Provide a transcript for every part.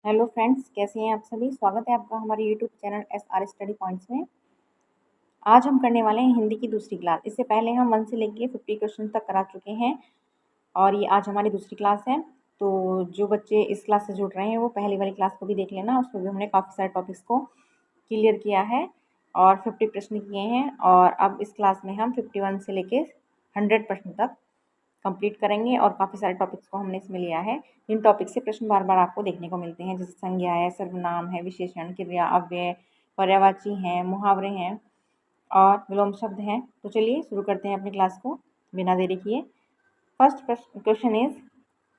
Hello friends, कैसे हैं आप सभी। स्वागत है आपका हमारे YouTube channel SR study points में। आज हम करने वाले हैं हिंदी की दूसरी क्लास। इससे पहले हम 1 से लेके 50 क्वेश्चन तक करा चुके हैं और ये आज हमारी दूसरी क्लास है। तो जो बच्चे इस क्लास से जुड़ रहे हैं वो पहली वाली क्लास को भी देख लेना। उसमें भी हमने काफ़ी सारे टॉपिक्स को क्लियर किया है और 50 प्रश्न किए हैं। और अब इस क्लास में हम 51 से लेके 100 प्रश्न तक कंप्लीट करेंगे और काफ़ी सारे टॉपिक्स को हमने इसमें लिया है। इन टॉपिक से प्रश्न बार बार आपको देखने को मिलते हैं, जैसे संज्ञा है, सर्वनाम है, विशेषण, क्रिया, अव्यय, पर्यायवाची हैं, मुहावरे हैं और विलोम शब्द हैं। तो चलिए शुरू करते हैं अपनी क्लास को बिना देरी किए। फर्स्ट क्वेश्चन इज,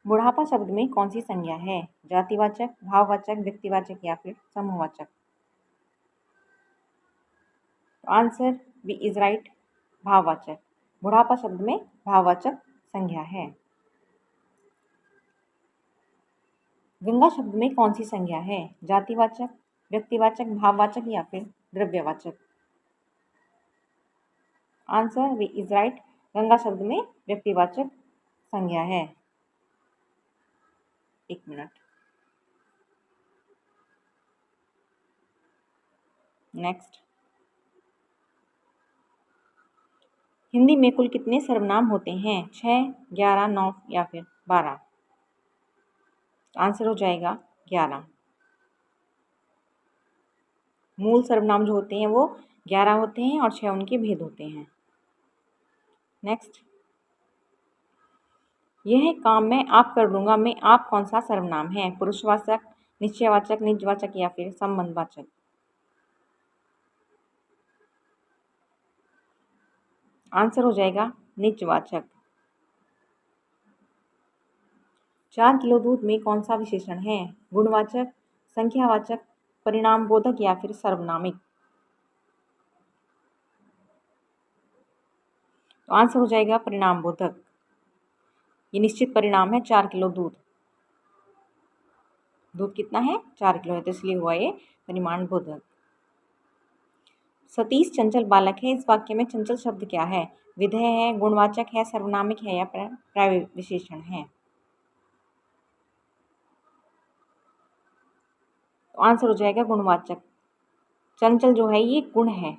बुढ़ापा शब्द में कौन सी संज्ञा है? जातिवाचक, भाववाचक, व्यक्तिवाचक या फिर समूहवाचक? आंसर बी इज राइट, भाववाचक। बुढ़ापा शब्द में भाववाचक संज्ञा है। गंगा शब्द में कौन सी संज्ञा है? जातिवाचक, व्यक्तिवाचक, भाववाचक या फिर द्रव्यवाचक? Answer B is right, Ganga शब्द में व्यक्तिवाचक संज्ञा है। एक मिनट। नेक्स्ट, हिंदी में कुल कितने सर्वनाम होते हैं? 6, 11, 9 या फिर 12? आंसर हो जाएगा 11। मूल सर्वनाम जो होते हैं वो 11 होते हैं और 6 उनके भेद होते हैं। नेक्स्ट, यह काम मैं आप कर लूँगा में आप कौन सा सर्वनाम है? पुरुषवाचक, निश्चयवाचक, निजवाचक या फिर संबंधवाचक? आंसर हो जाएगा निजवाचक। 4 किलो दूध में कौन सा विशेषण है? गुणवाचक, संख्यावाचक, परिणाम बोधक या फिर सर्वनामिक? तो आंसर हो जाएगा परिणाम बोधक। ये निश्चित परिणाम है 4 किलो दूध। दूध कितना है? 4 किलो है, तो इसलिए हुआ ये परिमाण बोधक। सतीश चंचल बालक है, इस वाक्य में चंचल शब्द क्या है? विधेय है, गुणवाचक है, सर्वनामिक है या पर्याय विशेषण है? तो आंसर हो जाएगा गुणवाचक। चंचल जो है ये गुण है।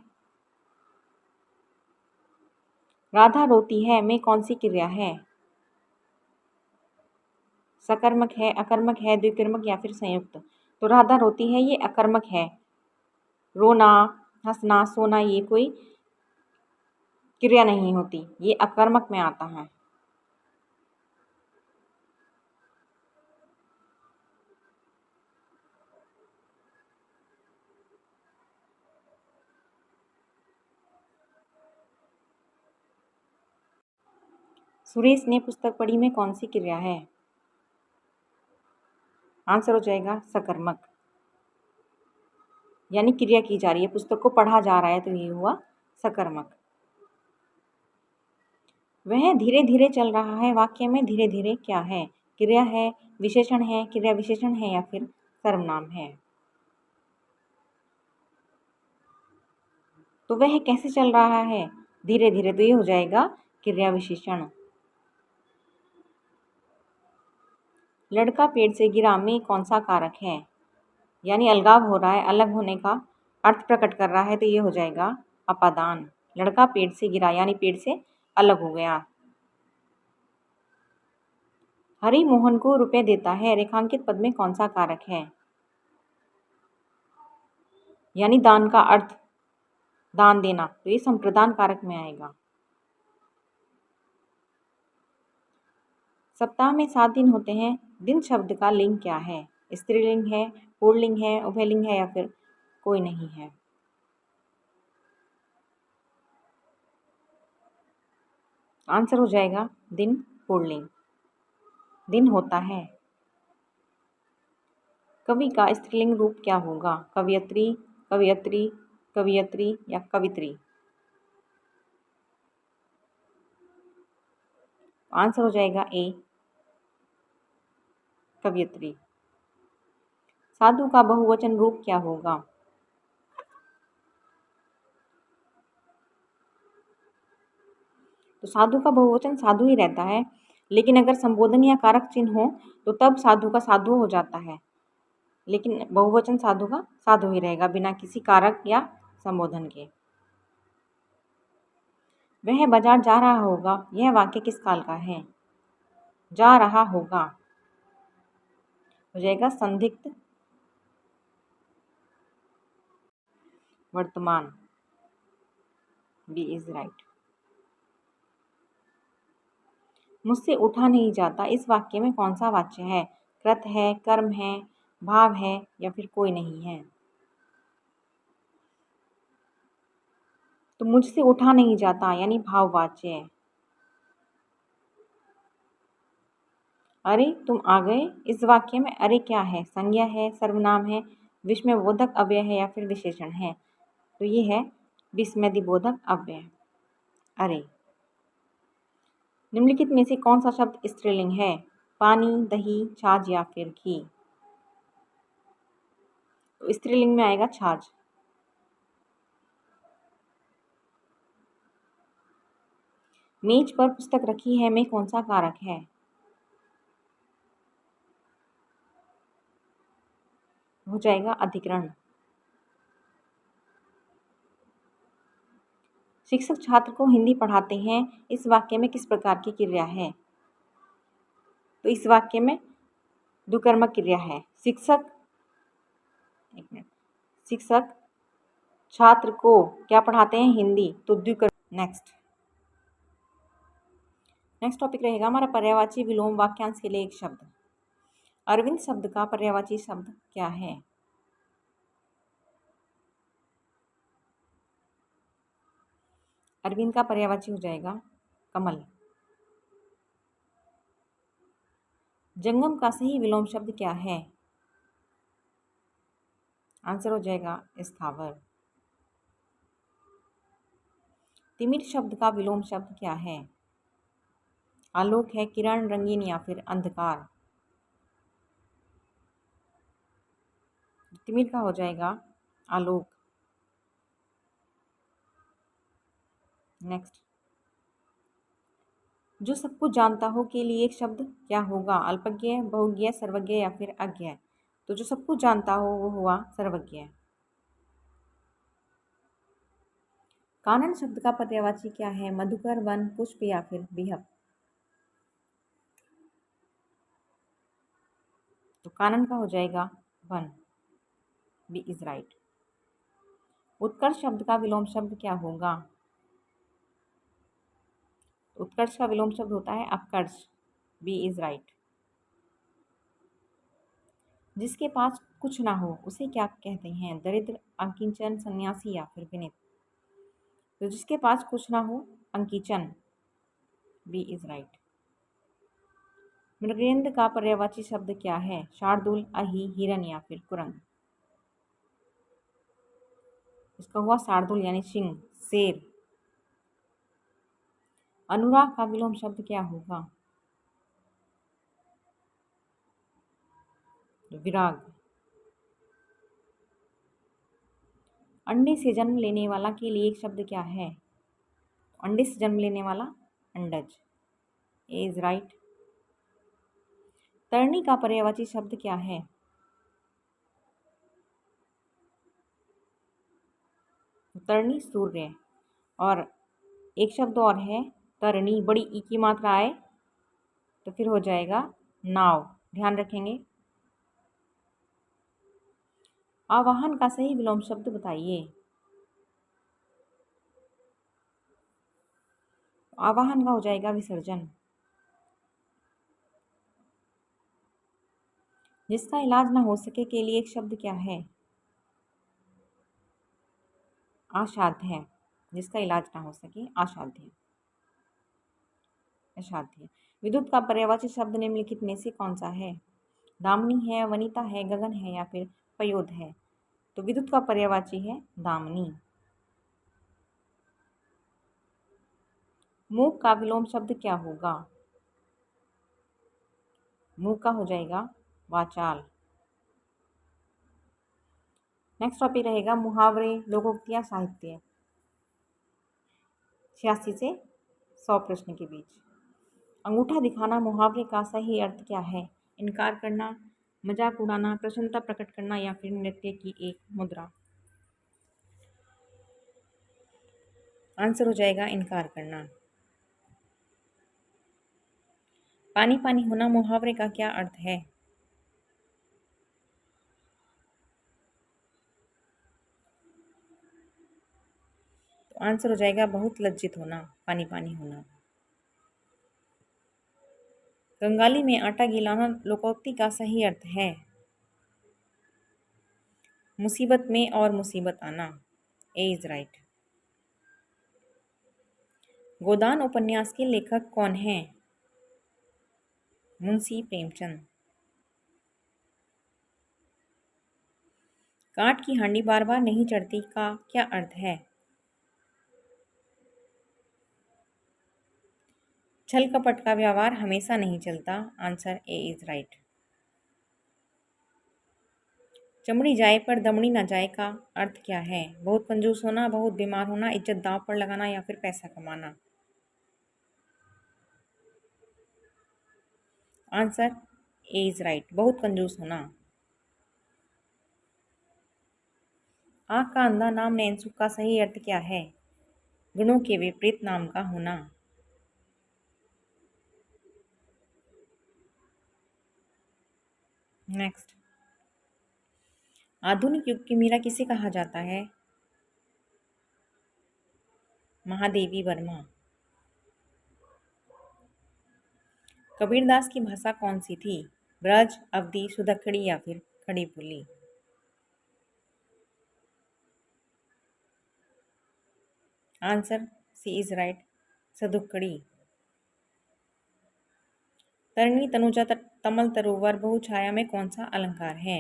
राधा रोती है में कौन सी क्रिया है? सकर्मक है, अकर्मक है, द्विकर्मक या फिर संयुक्त? तो राधा रोती है ये अकर्मक है। रोना, हंसना, सोना ये कोई क्रिया नहीं होती, ये अकर्मक में आता है। सुरेश ने पुस्तक पढ़ी में कौन सी क्रिया है? आंसर हो जाएगा सकर्मक, यानी क्रिया की जा रही है, पुस्तक को पढ़ा जा रहा है, तो ये हुआ सकर्मक। वह धीरे धीरे चल रहा है वाक्य में धीरे धीरे क्या है? क्रिया है, विशेषण है, क्रिया विशेषण है या फिर सर्वनाम है? तो वह कैसे चल रहा है धीरे धीरे? तो ये हो जाएगा क्रिया विशेषण। लड़का पेड़ से गिरा में कौन सा कारक है? यानी अलगाव हो रहा है, अलग होने का अर्थ प्रकट कर रहा है, तो ये हो जाएगा अपादान। लड़का पेड़ से गिरा यानी पेड़ से अलग हो गया। हरि मोहन को रुपए देता है, रेखांकित पद में कौन सा कारक है? यानी दान का अर्थ दान देना, तो ये संप्रदान कारक में आएगा। सप्ताह में 7 दिन होते हैं, दिन शब्द का लिंग क्या है? स्त्रीलिंग है, पुल्लिंग है, उभयलिंग है या फिर कोई नहीं है? आंसर हो जाएगा दिन पुल्लिंग, दिन होता है। कवि का स्त्रीलिंग रूप क्या होगा? कवयत्री, कवयत्री, कवियत्री या कवित्री? आंसर हो जाएगा ए, कवियत्री। साधु का बहुवचन रूप क्या होगा? तो साधु का बहुवचन साधु ही रहता है, लेकिन अगर संबोधन या कारक चिन्ह हो तो तब साधु का साधु हो जाता है। लेकिन बहुवचन साधु का साधु ही रहेगा, बिना किसी कारक या संबोधन के। वह बाजार जा रहा होगा, यह वाक्य किस काल का है? जा रहा होगा हो जाएगा संदिग्ध वर्तमान, बी इज राइट। मुझसे उठा नहीं जाता, इस वाक्य में कौन सा वाच्य है? कृत है, कर्म है, भाव है या फिर कोई नहीं है? तो मुझसे उठा नहीं जाता यानी भाववाच्य है। अरे तुम आ गए, इस वाक्य में अरे क्या है? संज्ञा है, सर्वनाम है, विस्मयबोधक अव्यय है या फिर विशेषण है? तो ये है विस्मयदिबोधक अव्यय, अरे। निम्नलिखित में से कौन सा शब्द स्त्रीलिंग है? पानी, दही, छाछ या फिर घी? तो स्त्रीलिंग में आएगा छाछ। मेज पर पुस्तक रखी है में कौन सा कारक है? हो जाएगा अधिकरण। शिक्षक छात्र को हिंदी पढ़ाते हैं, इस वाक्य में किस प्रकार की क्रिया है? तो इस वाक्य में द्विकर्मक क्रिया है। शिक्षक, एक मिनट, शिक्षक छात्र को क्या पढ़ाते हैं? हिंदी, तो द्विकर्म। नेक्स्ट टॉपिक रहेगा हमारा पर्यायवाची विलोम वाक्यांश के लिए एक शब्द। अरविंद शब्द का पर्यायवाची शब्द क्या है? अरविंद का पर्यायवाची हो जाएगा कमल। जंगम का सही विलोम शब्द क्या है? आंसर हो जाएगा स्थावर। तिमिर शब्द का विलोम शब्द क्या है? आलोक है, किरण, रंगीन या फिर अंधकार? तिमिर का हो जाएगा आलोक। नेक्स्ट, जो सब कुछ जानता हो के लिए एक शब्द क्या होगा? अल्पज्ञ, बहुज्ञ, सर्वज्ञ या फिर अज्ञ? तो जो सब कुछ जानता हो वो हुआ सर्वज्ञ। कानन शब्द का पर्यायवाची क्या है? मधुकर, वन, पुष्प या फिर बिहप? तो कानन का हो जाएगा वन, बी इज राइट। उत्कर्ष शब्द का विलोम शब्द क्या होगा? उत्कर्ष का विलोम शब्द होता है अपकर्ष, बी इज राइट। जिसके पास कुछ ना हो उसे क्या कहते हैं? दरिद्र, अंकिंचन, सन्यासी या फिर विनीत? तो जिसके पास कुछ ना हो अंकिचन, बी इज राइट। मृगेंद्र का पर्यायवाची शब्द क्या है? शार्दुल, अहि, हिरन या फिर कुरंग? इसका हुआ शार्दुल यानी सिंह, शेर। अनुराग का विलोम शब्द क्या होगा? विराग। अंडे से जन्म लेने वाला के लिए एक शब्द क्या है? अंडे से जन्म लेने वाला अंडज, ए इज राइट। तरनी का पर्यायवाची शब्द क्या है? तरनी सूर्य। और एक शब्द और है तरनी, बड़ी ई की मात्रा आए तो फिर हो जाएगा नाव, ध्यान रखेंगे। आवाहन का सही विलोम शब्द बताइए। आवाहन का हो जाएगा विसर्जन। जिसका इलाज ना हो सके के लिए एक शब्द क्या है? आसाध्य है। जिसका इलाज ना हो सके असाध्य, असाध्य। विद्युत का पर्यायवाची शब्द निम्नलिखित में से कौन सा है? दामिनी है, वनिता है, गगन है या फिर पयोध है? तो विद्युत का पर्यायवाची है दामिनी। मूक का विलोम शब्द क्या होगा? मूक का हो जाएगा वाचाल। नेक्स्ट टॉपिक रहेगा मुहावरे, लोकोक्तियां, साहित्य। 86 से 100 प्रश्न के बीच। अंगूठा दिखाना मुहावरे का सही अर्थ क्या है? इनकार करना, मजाक उड़ाना, प्रसन्नता प्रकट करना या फिर नृत्य की एक मुद्रा। आंसर हो जाएगा इनकार करना। पानी पानी होना मुहावरे का क्या अर्थ है? तो आंसर हो जाएगा बहुत लज्जित होना, पानी पानी होना। कंगाली में आटा गिलाना लोकोक्ति का सही अर्थ है? मुसीबत में और मुसीबत आना। ए इज राइट। गोदान उपन्यास के लेखक कौन हैं? मुंशी प्रेमचंद। काठ की हांडी बार बार नहीं चढ़ती का क्या अर्थ है? छल कपट का व्यवहार हमेशा नहीं चलता। Answer A is right. चमड़ी जाए पर दमड़ी ना जाए का अर्थ क्या है? बहुत कंजूस होना, बहुत बीमार होना, इज्जत दांव पर लगाना या फिर पैसा कमाना। आंसर ए इज राइट, बहुत कंजूस होना। आँख का अंधा नाम नैनसुख का सही अर्थ क्या है? गुणों के विपरीत नाम का होना। नेक्स्ट, आधुनिक युग की मीरा किसे कहा जाता है? महादेवी वर्मा। कबीरदास की भाषा कौन सी थी? ब्रज, अवधी, सुदखड़ी या फिर Khari Boli. Answer C is right, सदुक्कड़ी। तरणी तनुजा तमल तरुवर बहुछाया में कौन सा अलंकार है?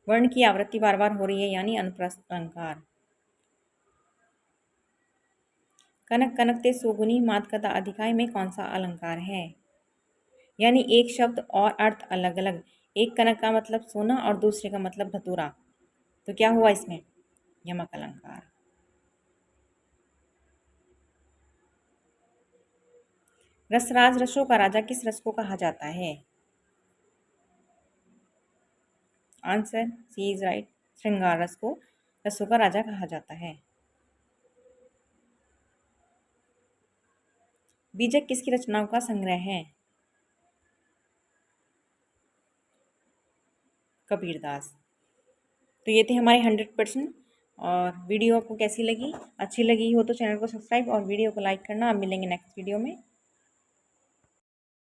वर्ण की आवृत्ति बार बार हो रही है यानी अनुप्रस्थ अलंकार। कनक कनकते सुगुनी मातकता अधिकाय में कौन सा अलंकार है? यानी एक शब्द और अर्थ अलग अलग। एक कनक का मतलब सोना और दूसरे का मतलब धतूरा, तो क्या हुआ इसमें? यमक अलंकार। रसराज रसों का राजा किस रस को कहा जाता है? आंसर सी इज राइट, श्रृंगार रस को रसों का राजा कहा जाता है। बीजक किसकी रचनाओं का संग्रह है? कबीरदास। तो ये थे हमारे 100%। और वीडियो आपको कैसी लगी? अच्छी लगी हो तो चैनल को सब्सक्राइब और वीडियो को लाइक करना। अब मिलेंगे नेक्स्ट वीडियो में।